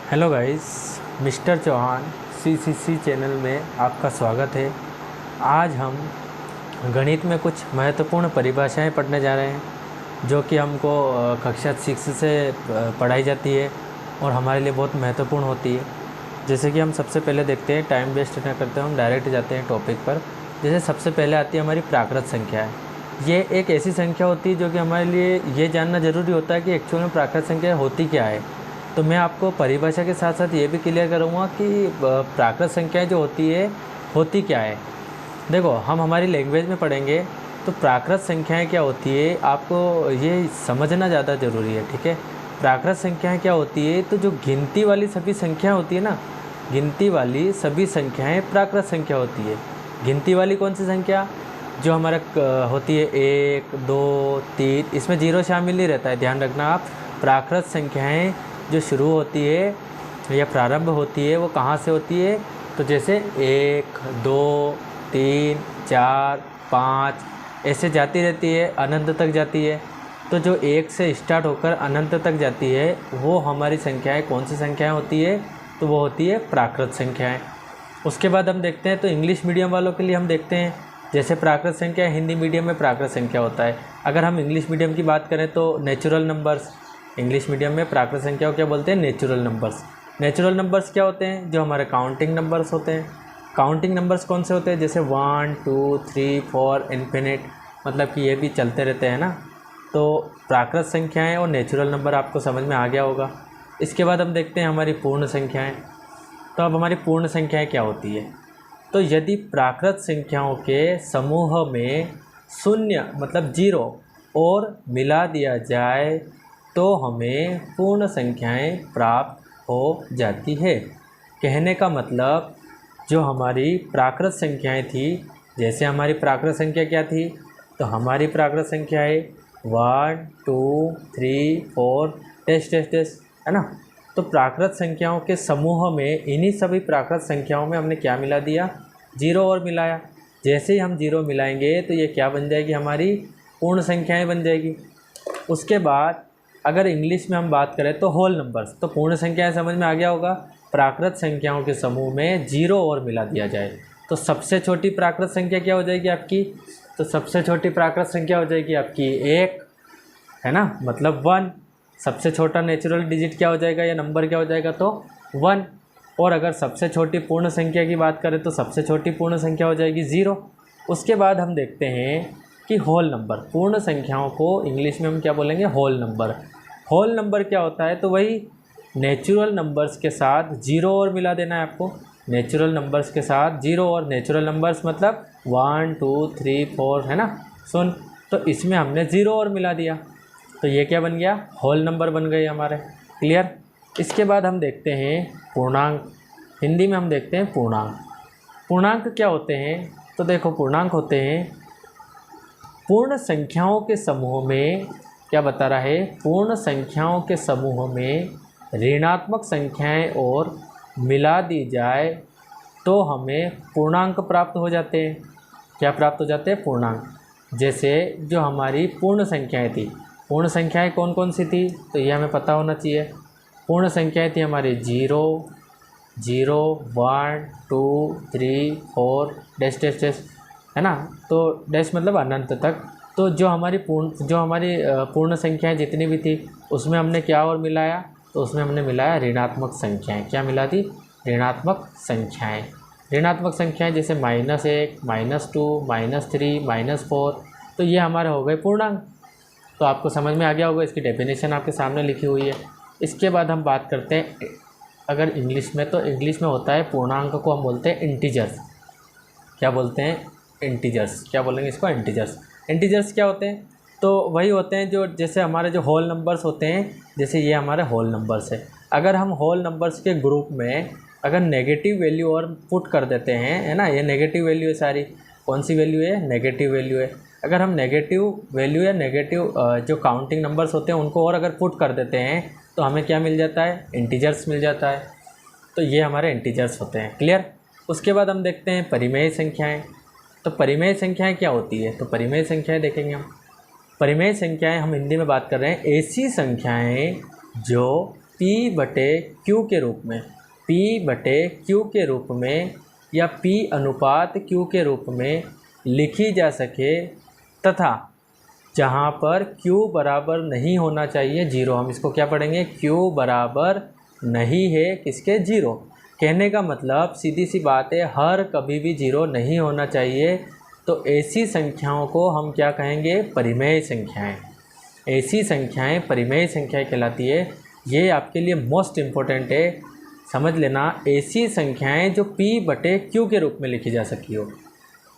Hello guys, mister Chauhan CCC channel में आपका स्वागत है। आज हम गणित में कुछ महत्वपूर्ण परिभाषाएं पढ़ने जा रहे हैं जो कि हमको कक्षा 6 से पढ़ाई जाती है और हमारे लिए बहुत महत्वपूर्ण होती है। जैसे कि हम सबसे पहले देखते हैं, टाइम वेस्ट न करते हम डायरेक्ट जाते हैं टॉपिक पर। जैसे सबसे पहले आती है हमारी प्राकृत संख्या है। ये एक ऐसी संख्या होती है जो कि हमारे लिए ये जानना ज़रूरी होता है कि एक्चुअल में प्राकृत संख्या होती क्या है। तो मैं आपको परिभाषा के साथ साथ ये भी क्लियर करूँगा कि प्राकृत संख्याएं जो होती क्या है। देखो, हम हमारी लैंग्वेज में पढ़ेंगे तो प्राकृत संख्याएं क्या होती है आपको ये समझना ज़्यादा ज़रूरी है, ठीक है। प्राकृत संख्याएं क्या होती है, तो जो गिनती वाली सभी संख्याएं होती है ना, गिनती वाली सभी संख्याएं प्राकृत संख्या होती है। गिनती वाली कौन सी संख्या, जो हमारा होती है 1, 2, 3, इसमें जीरो शामिल नहीं रहता है, ध्यान रखना आप। प्राकृत संख्याएं जो शुरू होती है या प्रारंभ होती है वो कहाँ से होती है, तो जैसे 1, 2, 3, 4, 5 ऐसे जाती रहती है, अनंत तक जाती है। तो जो 1 से स्टार्ट होकर अनंत तक जाती है वो हमारी संख्याएं कौन सी संख्याएं होती है, तो वो होती है प्राकृत संख्याएं। उसके बाद हम देखते हैं, तो इंग्लिश मीडियम वालों के लिए हम देखते हैं जैसे प्राकृत संख्या, हिंदी मीडियम में प्राकृत संख्या होता है। अगर हम इंग्लिश मीडियम की बात करें तो नेचुरल नंबर्स, इंग्लिश मीडियम में प्राकृत संख्या को क्या बोलते हैं, नेचुरल नंबर्स। नेचुरल नंबर्स क्या होते हैं, जो हमारे काउंटिंग नंबर्स होते हैं। काउंटिंग नंबर्स कौन से होते हैं, जैसे 1, 2, 3, 4 इन्फिनिट, मतलब कि ये भी चलते रहते हैं ना। तो प्राकृत संख्याएं और नेचुरल नंबर आपको समझ में आ गया होगा। इसके बाद हम देखते हैं हमारी पूर्ण संख्याएँ। तो अब हमारी पूर्ण संख्याएँ क्या होती है, तो यदि प्राकृत संख्याओं के समूह में शून्य मतलब 0 और मिला दिया जाए तो हमें पूर्ण संख्याएं प्राप्त हो जाती है। कहने का मतलब, जो हमारी प्राकृत संख्याएं थी, जैसे हमारी प्राकृत संख्या क्या थी, तो हमारी प्राकृत संख्याएं 1, 2, 3, 4 टेस्ट टेस्ट टेस्ट है ना। तो प्राकृत संख्याओं के समूह में इन्हीं सभी प्राकृत संख्याओं में हमने क्या मिला दिया, 0 और मिलाया। जैसे ही हम 0 मिलाएंगे तो ये क्या बन जाएगी, हमारी पूर्ण संख्याएं बन जाएगी। उसके बाद अगर इंग्लिश में हम बात करें तो होल नंबर्स, तो पूर्ण संख्याएं समझ में आ गया होगा। प्राकृत संख्याओं के समूह में 0 और मिला दिया जाए तो सबसे छोटी प्राकृत संख्या क्या हो जाएगी आपकी, तो सबसे छोटी प्राकृत संख्या हो जाएगी आपकी 1, है ना, मतलब 1। सबसे छोटा नेचुरल डिजिट क्या हो जाएगा या नंबर क्या हो जाएगा, तो 1। और अगर सबसे छोटी पूर्ण संख्या की बात करें तो सबसे छोटी पूर्ण संख्या हो जाएगी 0। उसके बाद हम देखते हैं कि होल नंबर, पूर्ण संख्याओं को इंग्लिश में हम क्या बोलेंगे, होल नंबर। होल नंबर क्या होता है, तो वही नेचुरल नंबर्स के साथ 0 और मिला देना है आपको। नेचुरल नंबर्स के साथ 0 और, नेचुरल नंबर्स मतलब 1, 2, 3, 4 है ना, सुन। तो इसमें हमने 0 और मिला दिया तो ये क्या बन गया, होल नंबर बन गए हमारे। क्लियर। इसके बाद हम देखते हैं पूर्णांक। हिंदी में हम देखते हैं पूर्णांक। पूर्णांक क्या होते हैं, तो देखो पूर्णांक होते हैं पूर्ण संख्याओं के समूह में, क्या बता रहा है, पूर्ण संख्याओं के समूह में ऋणात्मक संख्याएं और मिला दी जाए तो हमें पूर्णांक प्राप्त हो जाते हैं। क्या प्राप्त हो जाते हैं, पूर्णांक। जैसे जो हमारी पूर्ण संख्याएं थी, पूर्ण संख्याएं कौन कौन सी थी, तो ये हमें पता होना चाहिए। पूर्ण संख्याएं थी हमारी 0, 0, 1, 2, 3, 4 डैश डैश डैश, है ना। तो डैश मतलब अनंत तक। तो जो हमारी पूर्ण संख्याएं जितनी भी थी उसमें हमने क्या और मिलाया, तो उसमें हमने मिलाया ऋणात्मक संख्याएं। क्या मिला दी, ऋणात्मक संख्याएं। ऋणात्मक संख्याएं जैसे -1, -2, -3, -4, तो ये हमारे हो गए पूर्णांक। तो आपको समझ में आ गया होगा, इसकी डेफिनेशन आपके सामने लिखी हुई है। इसके बाद हम बात करते हैं अगर इंग्लिश में, तो इंग्लिश में होता है पूर्णांक को हम बोलते हैं इंटीजर्स। क्या बोलते हैं, इंटीजर्स। क्या बोलेंगे इसको, इंटीजर्स। इंटीजर्स क्या होते हैं, तो वही होते हैं जो जैसे हमारे जो होल नंबर्स होते हैं, जैसे ये हमारे होल नंबर्स है। अगर हम होल नंबर्स के ग्रुप में अगर नेगेटिव वैल्यू और पुट कर देते हैं, है ना, ये नेगेटिव वैल्यू है सारी। कौन सी वैल्यू है, नेगेटिव वैल्यू है। अगर हम नेगेटिव वैल्यू या नेगेटिव जो काउंटिंग नंबर्स होते हैं उनको और अगर पुट कर देते हैं तो हमें क्या मिल जाता है, इंटीजर्स मिल जाता है। तो ये हमारे इंटीजर्स होते हैं। क्लियर। उसके बाद हम देखते हैं परिमेय संख्याएँ। तो परिमेय संख्याएं क्या होती है, तो परिमेय संख्याएं देखेंगे हम। परिमेय संख्याएं हम हिंदी में बात कर रहे हैं ऐसी संख्याएं जो P/Q के रूप में, P/Q के रूप में या P अनुपात Q के रूप में लिखी जा सके, तथा जहाँ पर Q बराबर नहीं होना चाहिए 0, हम इसको क्या पढ़ेंगे, Q बराबर नहीं है किसके, 0। कहने का मतलब सीधी सी बात है, हर कभी भी 0 नहीं होना चाहिए। तो ऐसी संख्याओं को हम क्या कहेंगे, परिमेय संख्याएं। ऐसी संख्याएं परिमेय संख्याएं कहलाती है। ये आपके लिए मोस्ट इम्पोर्टेंट है, समझ लेना। ऐसी संख्याएं जो P/Q के रूप में लिखी जा सकी हो,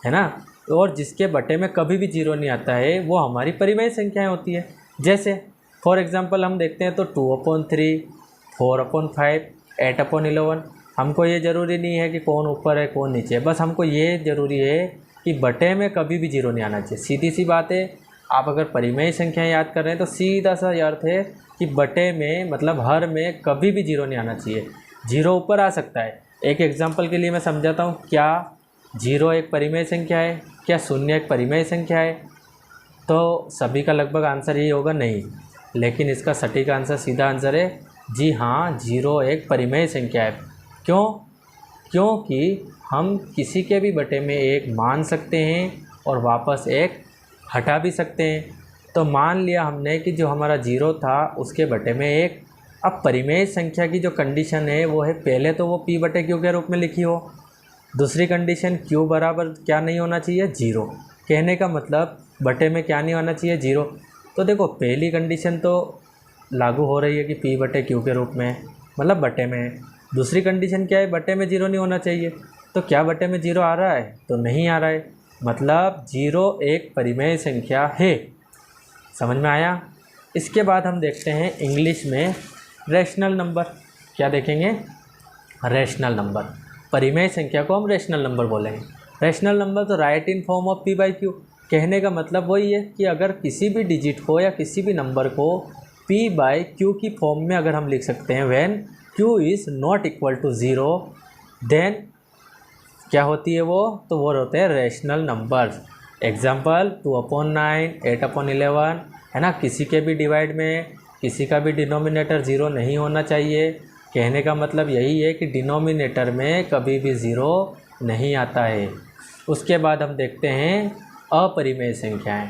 है ना, और जिसके बटे में कभी भी 0 नहीं आता है, वो हमारी परिमेय संख्याएं होती है। जैसे फॉर एग्जांपल हम देखते हैं तो 2/3, 4/5, 8/11। हमको ये ज़रूरी नहीं है कि कौन ऊपर है कौन नीचे है, बस हमको ये ज़रूरी है कि बटे में कभी भी 0 नहीं आना चाहिए। सीधी सी बात है, आप अगर परिमेय संख्याएं याद कर रहे हैं तो सीधा सा अर्थ है कि बटे में मतलब हर में कभी भी 0 नहीं आना चाहिए। 0 ऊपर आ सकता है। एक एग्जांपल के लिए मैं समझाता हूँ, क्या 0 एक परिमेय संख्या है, क्या 0 एक परिमेय संख्या है? तो सभी का लगभग आंसर यही होगा नहीं, लेकिन इसका सटीक आंसर, सीधा आंसर है जी हाँ, 0 एक परिमेय संख्या है। क्यों? क्योंकि हम किसी के भी बटे में 1 मान सकते हैं और वापस 1 हटा भी सकते हैं। तो मान लिया हमने कि जो हमारा 0 था उसके बटे में 1। अब परिमेय संख्या की जो कंडीशन है वो है, पहले तो वो P/Q के रूप में लिखी हो, दूसरी कंडीशन Q बराबर क्या नहीं होना चाहिए, 0। कहने का मतलब बटे में क्या नहीं होना चाहिए, 0। तो देखो पहली कंडीशन तो लागू हो रही है कि P/Q के रूप में, मतलब बटे में है। दूसरी कंडीशन क्या है, बटे में 0 नहीं होना चाहिए। तो क्या बटे में 0 आ रहा है? तो नहीं आ रहा है, मतलब 0 एक परिमेय संख्या है। समझ में आया? इसके बाद हम देखते हैं इंग्लिश में रैशनल नंबर। क्या देखेंगे? Rational number. परिमेय संख्या को हम रैशनल नंबर बोलेंगे। रैशनल नंबर तो right in form of P/Q। कहने का मतलब वही है कि अगर किसी भी डिजिट को या किसी भी नंबर को P/Q की फॉर्म में अगर हम लिख सकते हैं, when Q is not equal to 0, then क्या होती है वो? तो वो होते हैं रैशनल नंबर्स। एग्जाम्पल 2/9, 8/11, है ना। किसी के भी डिवाइड में किसी का भी डिनोमिनेटर 0 नहीं होना चाहिए। कहने का मतलब यही है कि डिनोमिनेटर में कभी भी 0 नहीं आता है। उसके बाद हम देखते हैं अपरिमेय संख्याएं।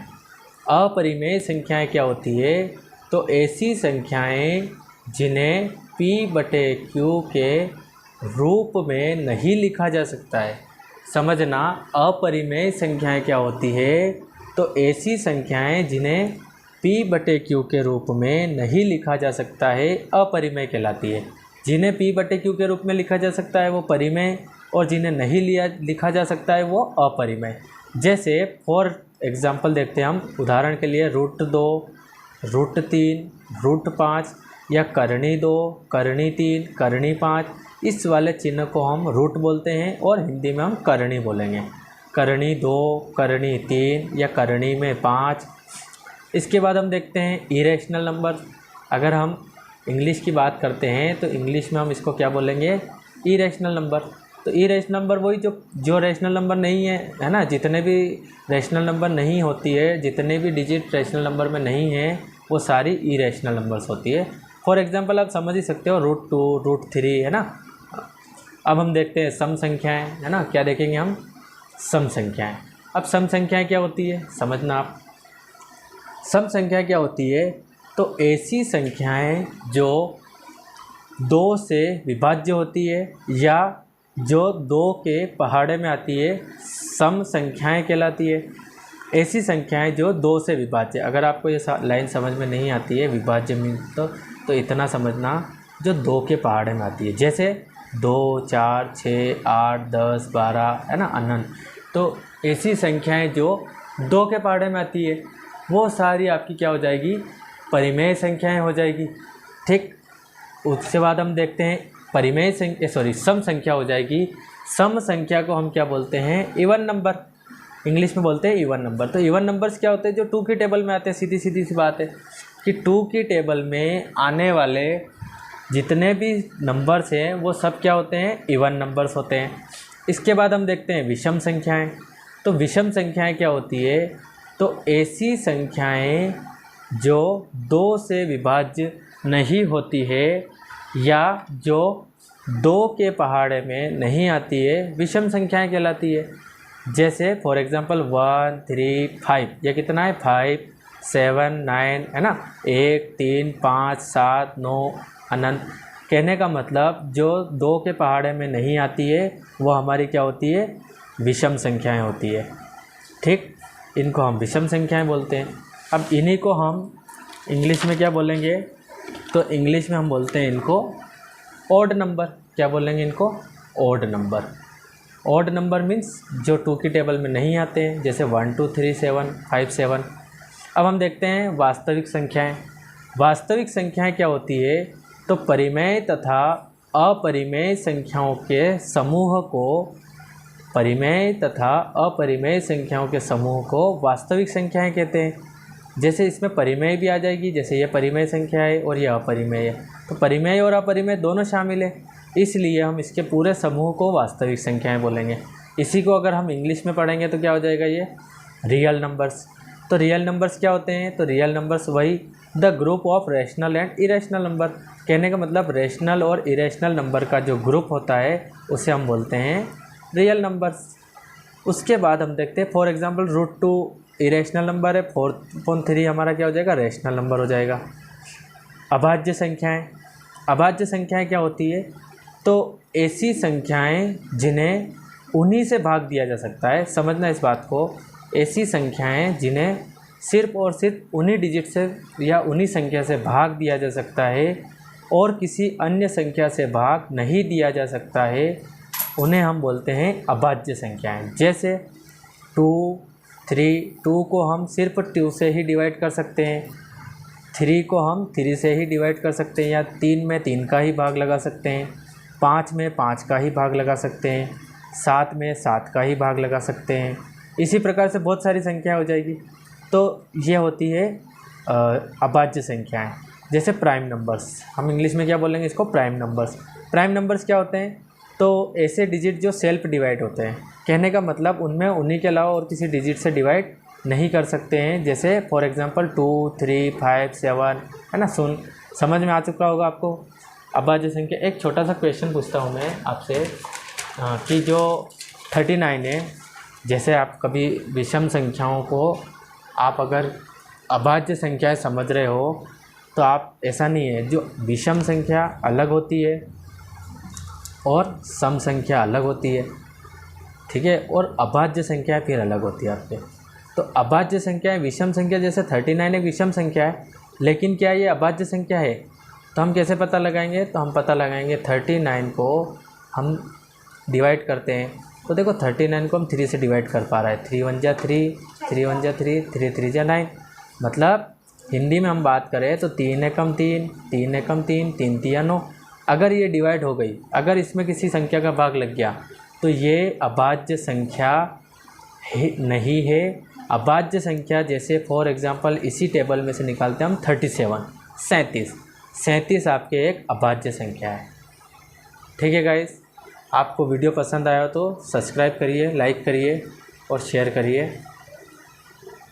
अपरिमेय संख्याएं क्या होती है? तो ऐसी संख्याएं जिन्हें P/Q के रूप में नहीं लिखा जा सकता है। समझना, अपरिमेय संख्याएं क्या होती है? तो ऐसी संख्याएं जिन्हें P/Q के रूप में नहीं लिखा जा सकता है, अपरिमेय कहलाती है। जिन्हें P/Q के रूप में लिखा जा सकता है वो परिमेय, और जिन्हें नहीं लिखा जा सकता है वो अपरिमेय। जैसे फॉर एग्जांपल देखते हैं हम, उदाहरण के लिए √2, √3, √5 या करनी 2, करनी 3, करनी 5, इस वाले चिन्ह को हम रूट बोलते हैं और हिंदी में हम करनी बोलेंगे। करनी 2, करनी 3 या करनी में 5। इसके बाद हम देखते हैं इरेशनल नंबर। अगर हम इंग्लिश की बात करते हैं तो इंग्लिश में हम इसको क्या बोलेंगे? Irrational number. तो इरेशनल नंबर वही जो रैशनल नंबर नहीं है ना। जितने भी रैशनल नंबर नहीं होती है, जितने भी डिजिट रैशनल नंबर में नहीं है, वो सारी इरेशनल नंबर्स होती है। फॉर एग्जांपल आप समझ ही सकते हो, √2, √3, है ना। अब हम देखते हैं सम संख्याएं, है ना। क्या देखेंगे हम? सम संख्याएं। अब सम संख्याएं क्या होती है समझना आप। सम संख्या क्या होती है? तो ऐसी संख्याएं जो 2 से विभाज्य होती है या जो 2 के पहाड़े में आती है, सम संख्याएं कहलाती है। ऐसी संख्याएं जो 2 से विभाज्य। अगर आपको ये लाइन समझ में नहीं आती है, विभाज्य मीन्स तो इतना समझना, जो 2 के पहाड़े में आती है। जैसे 2, 4, 6, 8, 10, 12, है ना, अनंत। तो ऐसी संख्याएं जो 2 के पहाड़े में आती है, वो सारी आपकी क्या हो जाएगी? परिमेय संख्याएं हो जाएगी। ठीक। उसके बाद हम देखते हैं सम संख्या हो जाएगी। सम संख्या को हम क्या बोलते हैं? Even number. इंग्लिश में बोलते हैं इवन नंबर। तो इवन नंबर्स क्या होते हैं? जो 2 की टेबल में आते हैं। सीधी सी बात है कि 2 की टेबल में आने वाले जितने भी नंबर्स हैं वो सब क्या होते हैं? इवन नंबर्स होते हैं। इसके बाद हम देखते हैं विषम संख्याएं। तो विषम संख्याएं क्या होती है? तो ऐसी संख्याएं जो 2 से विभाज्य नहीं होती है या जो 2 के पहाड़े में नहीं आती है विषम संख्याएं कहलाती है। जैसे फॉर एग्जांपल 1 3 5, ये कितना है 5 7 9 है ना, 1 3 5 7 9 अनंत। कहने का मतलब जो 2 के पहाड़े में नहीं आती है वो हमारी क्या होती है, विषम संख्याएं होती है। ठीक, इनको हम विषम संख्याएं बोलते हैं। अब इन्हीं को हम इंग्लिश में क्या बोलेंगे, तो इंग्लिश में हम बोलते हैं इनको ऑड नंबर। क्या बोलेंगे इनको, odd number. Odd number means जो 2 की टेबल में नहीं आते हैं, जैसे 1 2 3 7 5 7। अब हम देखते हैं वास्तविक संख्याएं। वास्तविक संख्याएं क्या होती है, तो परिमेय तथा अपरिमेय संख्याओं के समूह को, परिमेय तथा अपरिमेय संख्याओं के समूह को वास्तविक संख्याएं कहते हैं। जैसे इसमें परिमेय भी आ जाएगी, जैसे ये परिमेय संख्या है और ये अपरिमेय है, तो परिमेय और अपरिमेय दोनों शामिल है, इसलिए हम इसके पूरे समूह को वास्तविक संख्याएं बोलेंगे। इसी को अगर हम इंग्लिश में पढ़ेंगे तो क्या हो जाएगा, ये रियल नंबर्स। तो रियल नंबर्स क्या होते हैं, तो रियल नंबर्स वही the group of rational and irrational number. कहने का मतलब रैशनल और इरेशनल नंबर का जो ग्रुप होता है उसे हम बोलते हैं रियल नंबर्स। उसके बाद हम देखते हैं फॉर एग्जांपल √2 इरेशनल नंबर है, 4.3 हमारा क्या हो जाएगा, रैशनल नंबर हो जाएगा। अभाज्य संख्याएं। अभाज्य संख्याएं क्या होती है, तो ऐसी संख्याएं जिन्हें उन्हीं से भाग दिया जा सकता है। समझना इस बात को, ऐसी संख्याएं जिन्हें सिर्फ और सिर्फ उन्हीं डिजिट से या उन्हीं संख्या से भाग दिया जा सकता है और किसी अन्य संख्या से भाग नहीं दिया जा सकता है, उन्हें हम बोलते हैं अभाज्य संख्याएं। जैसे 2 3, 2 को हम सिर्फ 2 से ही डिवाइड कर सकते हैं, 3 को हम 3 से ही डिवाइड कर सकते हैं, या 3 में 3 का ही भाग लगा सकते हैं, 5 में 5 का ही भाग लगा सकते हैं, 7 में 7 का ही भाग लगा सकते हैं। इसी प्रकार से बहुत सारी संख्याएं हो जाएगी। तो ये होती है अभाज्य संख्याएं। जैसे प्राइम नंबर्स, हम इंग्लिश में क्या बोलेंगे इसको, प्राइम नंबर्स। प्राइम नंबर्स क्या होते हैं, तो ऐसे डिजिट जो सेल्फ डिवाइड होते हैं। कहने का मतलब उनमें उन्हीं के अलावा और किसी डिजिट से डिवाइड नहीं कर सकते हैं। जैसे फॉर एग्जांपल 2 3 5 7 है ना। समझ में आ चुका होगा आपको अभाज्य संख्या। एक छोटा सा क्वेश्चन पूछता हूँ मैं आपसे कि जो 39 है, जैसे आप कभी विषम संख्याओं को आप अगर अभाज्य संख्याएं समझ रहे हो तो आप, ऐसा नहीं है, जो विषम संख्या अलग होती है और सम संख्या अलग होती है, ठीक है, और अभाज्य संख्या फिर अलग होती है आपके। तो अभाज्य संख्या है, विषम संख्या, जैसे 39 एक विषम संख्या है, लेकिन क्या ये अभाज्य संख्या है, तो हम कैसे पता लगाएंगे, तो हम पता लगाएंगे 39 को हम डिवाइड करते हैं, तो देखो 39 को हम 3 से डिवाइड कर पा रहे हैं, 3 1 जा 3, 3 1 जा 3, 3 3 जा 9। मतलब हिंदी में हम बात करें तो 3 एकम 3, 3 एकम 3, 3 3 9। अगर ये डिवाइड हो गई, अगर इसमें किसी संख्या का भाग लग गया, तो ये अभाज्य संख्या नहीं है। अभाज्य संख्या जैसे फॉर एग्जांपल इसी टेबल में से निकालते हैं हम 37, 37 आपके एक अभाज्य संख्या है। ठीक है गाइस, आपको वीडियो पसंद आया तो सब्सक्राइब करिए, लाइक करिए और शेयर करिए।